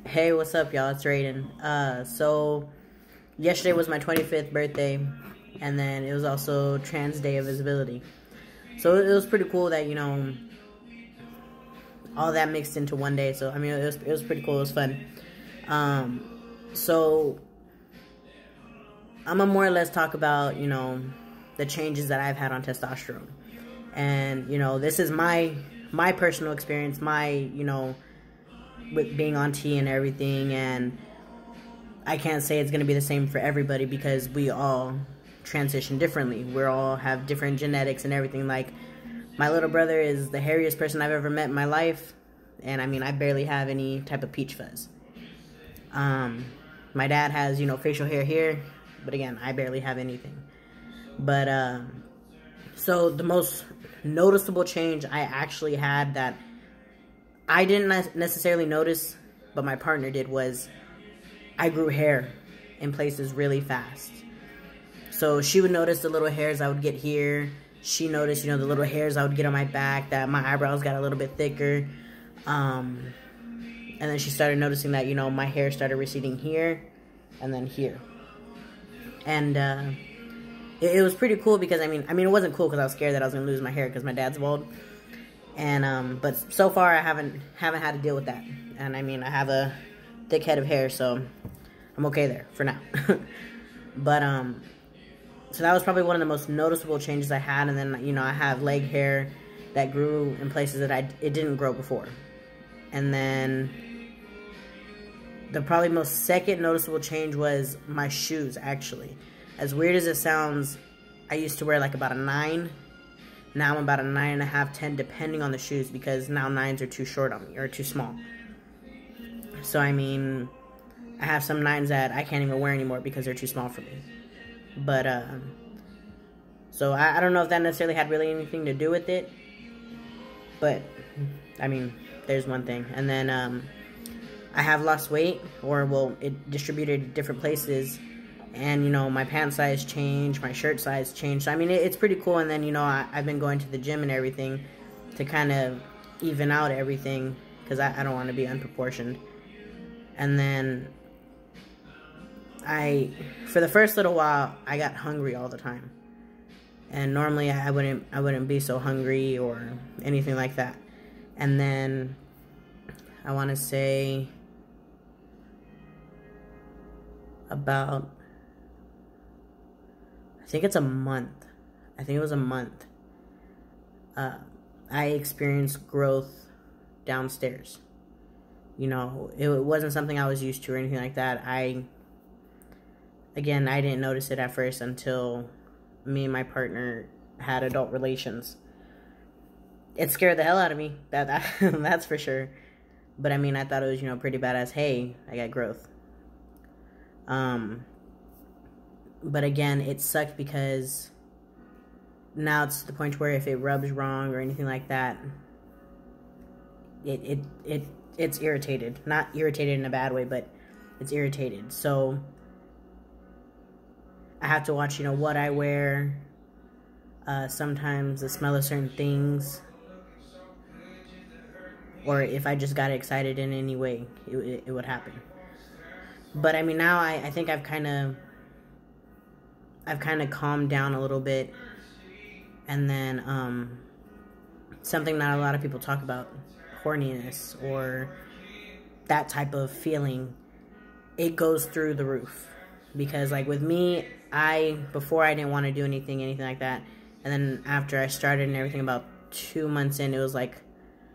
Hey, what's up, y'all? It's Raiden. So yesterday was my 25th birthday, and then it was also Trans Day of Visibility. So it was pretty cool that, all that mixed into one day. So, I mean, it was pretty cool. It was fun. So I'm gonna more or less talk about, the changes that I've had on testosterone. And, this is my personal experience, with being on T and everything, and I can't say it's going to be the same for everybody because we all transition differently. We all have different genetics and everything. Like, my little brother is the hairiest person I've ever met in my life, and I mean, I barely have any type of peach fuzz. My dad has, facial hair here, but again, I barely have anything. But, so the most noticeable change I actually had that I didn't necessarily notice, but my partner did, was I grew hair in places really fast. So she would notice the little hairs I would get here. She noticed, the little hairs I would get on my back, that my eyebrows got a little bit thicker. And then she started noticing that, my hair started receding here and then here. And it was pretty cool because, I mean, it wasn't cool because I was scared that I was going to lose my hair because my dad's bald. And, but so far I haven't had to deal with that. And I mean, I have a thick head of hair, so I'm okay there for now. But, so that was probably one of the most noticeable changes I had. And then, I have leg hair that grew in places that it didn't grow before. And then the probably most second noticeable change was my shoes, actually. As weird as it sounds, I used to wear like about a 9. Now I'm about a 9.5, 10, depending on the shoes, because now 9s are too short on me, or too small. So, I mean, I have some 9s that I can't even wear anymore because they're too small for me. But, so I don't know if that necessarily had really anything to do with it. But, I mean, there's one thing. And then, I have lost weight, or, well, it distributed in different places. And, my pant size changed, my shirt size changed. So, I mean, it's pretty cool. And then, I've been going to the gym and everything to kind of even out everything because I don't want to be unproportioned. And then for the first little while, I got hungry all the time. And normally I wouldn't be so hungry or anything like that. And then I want to say about, I think it's a month. I think it was a month. I experienced growth downstairs. It wasn't something I was used to or anything like that. Again, I didn't notice it at first until me and my partner had adult relations. It scared the hell out of me. That's for sure. But I mean, I thought it was, pretty badass. Hey, I got growth. But again, it sucked because now it's to the point where if it rubs wrong or anything like that, it's irritated. Not irritated in a bad way, but it's irritated. So I have to watch, what I wear. Sometimes the smell of certain things, or if I just got excited in any way, it would happen. But I mean, now I think I've kind of calmed down a little bit. And then something that a lot of people talk about, horniness or that type of feeling, it goes through the roof. Because like with me, before I didn't want to do anything like that. And then after I started and everything, about 2 months in, it was like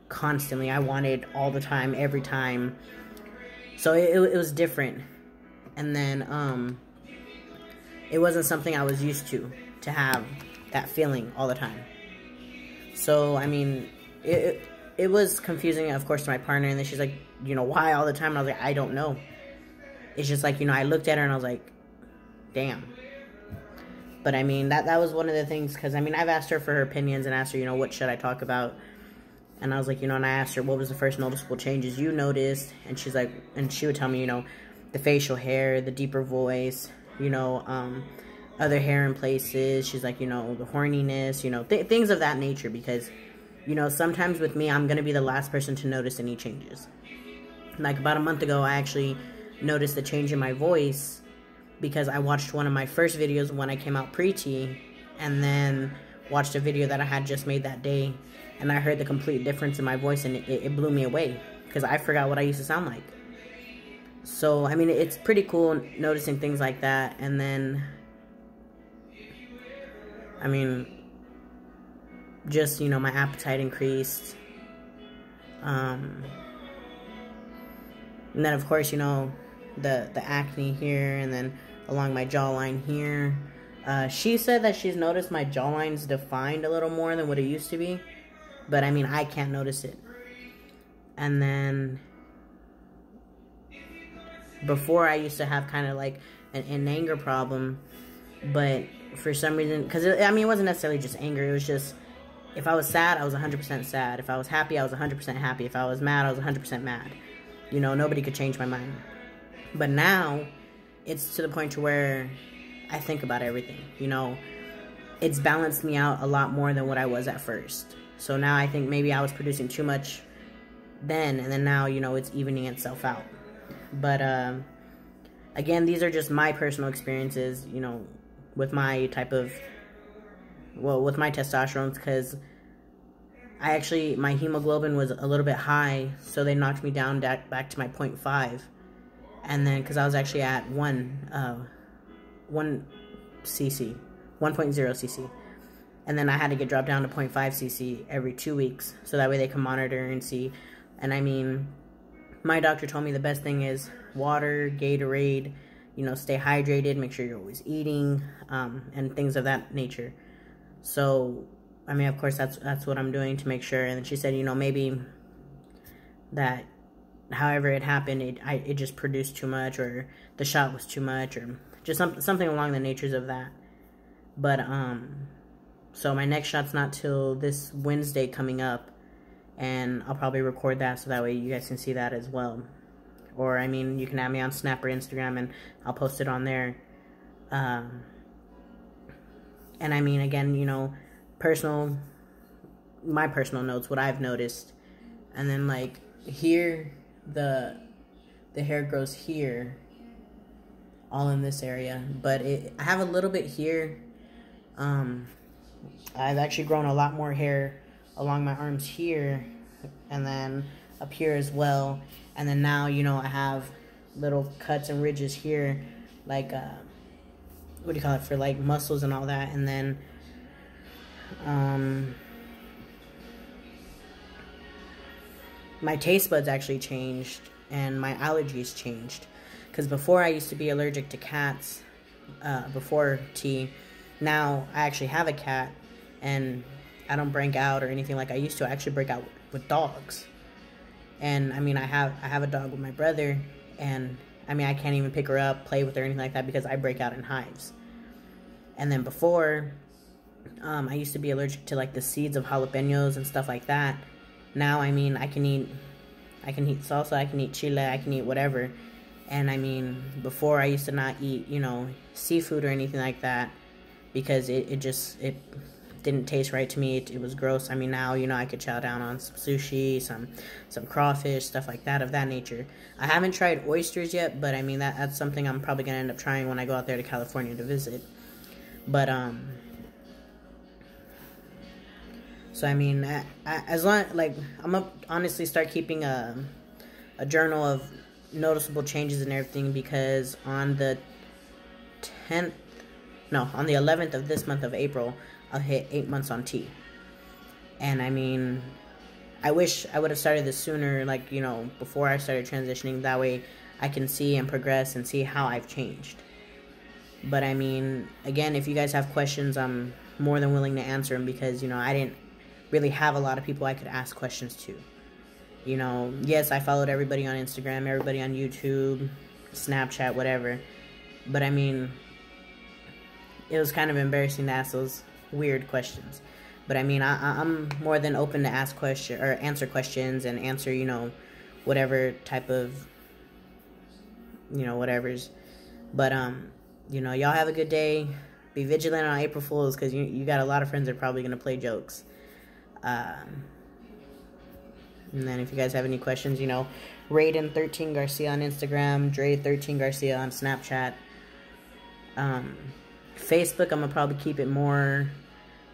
constantly. I wanted all the time, every time. So it was different. And then it wasn't something I was used to have that feeling all the time. So, I mean, it was confusing, of course, to my partner. And then she's like, why all the time? And I was like, I don't know. It's just like, I looked at her and I was like, damn. But, I mean, that was one of the things. Because, I mean, I've asked her for her opinions and asked her, what should I talk about? And I was like, and I asked her, what was the first noticeable changes you noticed? And she's like, and she would tell me, the facial hair, the deeper voice, other hair in places. She's like, the horniness, things of that nature. Because, sometimes with me, I'm going to be the last person to notice any changes. Like about a month ago, I actually noticed the change in my voice because I watched one of my first videos when I came out pre-T, and then watched a video that I had just made that day, and I heard the complete difference in my voice, and it blew me away because I forgot what I used to sound like. So, I mean, it's pretty cool noticing things like that. And then, I mean, just, you know, my appetite increased. And then, of course, you know, the acne here, and then along my jawline here. She said that she's noticed my jawline's defined a little more than what it used to be. But, I mean, I can't notice it. And then before, I used to have kind of like an anger problem, but for some reason, because I mean, it wasn't necessarily just anger, it was just, if I was sad, I was 100% sad. If I was happy, I was 100% happy. If I was mad, I was 100% mad. You know, nobody could change my mind. But now, it's to the point to where I think about everything, you know. It's balanced me out a lot more than what I was at first. So now I think maybe I was producing too much then, and then now, you know, it's evening itself out. But, again, these are just my personal experiences, you know, with my type of, well, with my testosterone, because my hemoglobin was a little bit high, so they knocked me down back to my 0.5, and then, because I was actually at 1 cc, 1.0 cc, and then I had to get dropped down to 0.5 cc every 2 weeks, so that way they can monitor and see. And I mean, my doctor told me the best thing is water, Gatorade, you know, stay hydrated, make sure you're always eating, and things of that nature. So, I mean, of course, that's what I'm doing to make sure. And then she said, you know, maybe that however it happened, it just produced too much, or the shot was too much, or just something along the natures of that. But, so my next shot's not till this Wednesday coming up, and I'll probably record that so that way you guys can see that as well. Or, I mean, you can add me on Snap or Instagram, and I'll post it on there. And I mean, again, you know, my personal notes, what I've noticed. And then, like, here, the hair grows here, all in this area. But I have a little bit here. I've actually grown a lot more hair along my arms here, and then up here as well. And then now, you know, I have little cuts and ridges here, like, what do you call it, for, like, muscles and all that. And then, my taste buds actually changed, and my allergies changed. Because before, I used to be allergic to cats, before T. Now, I actually have a cat, and I don't break out or anything like I used to. I actually break out with dogs. And, I mean, I have a dog with my brother, and, I mean, I can't even pick her up, play with her, or anything like that, because I break out in hives. And then before, I used to be allergic to, like, the seeds of jalapenos and stuff like that. Now, I mean, I can eat salsa, I can eat chile, I can eat whatever. And, I mean, before, I used to not eat, you know, seafood or anything like that, because it didn't taste right to me. It was gross. I mean, now, you know, I could chow down on some sushi, some crawfish, stuff like that, of that nature. I haven't tried oysters yet, but I mean, that's something I'm probably going to end up trying when I go out there to California to visit. But, so, I mean, as long, like, I'm going to honestly start keeping a journal of noticeable changes and everything, because on the 11th of this month of April, I'll hit 8 months on T. And, I mean, I wish I would have started this sooner, like, you know, before I started transitioning. That way I can see and progress and see how I've changed. But, I mean, again, if you guys have questions, I'm more than willing to answer them, because, you know, I didn't really have a lot of people I could ask questions to. You know, yes, I followed everybody on Instagram, everybody on YouTube, Snapchat, whatever. But, I mean, it was kind of embarrassing to ask those weird questions. But, I mean, I'm more than open to answer questions and answer, you know, whatever type of, you know, whatevers. But, you know, y'all have a good day. Be vigilant on April Fools, because you got a lot of friends that are probably going to play jokes. And then if you guys have any questions, you know, Raiden13 Garcia on Instagram, Dre13 Garcia on Snapchat. Facebook, I'm gonna probably keep it more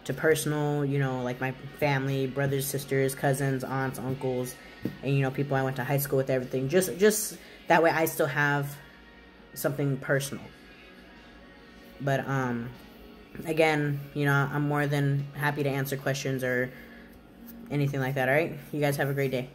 to personal, you know, like my family, brothers, sisters, cousins, aunts, uncles, and, you know, people I went to high school with, everything. Just that way I still have something personal. But, again, you know, I'm more than happy to answer questions or anything like that, alright? You guys have a great day.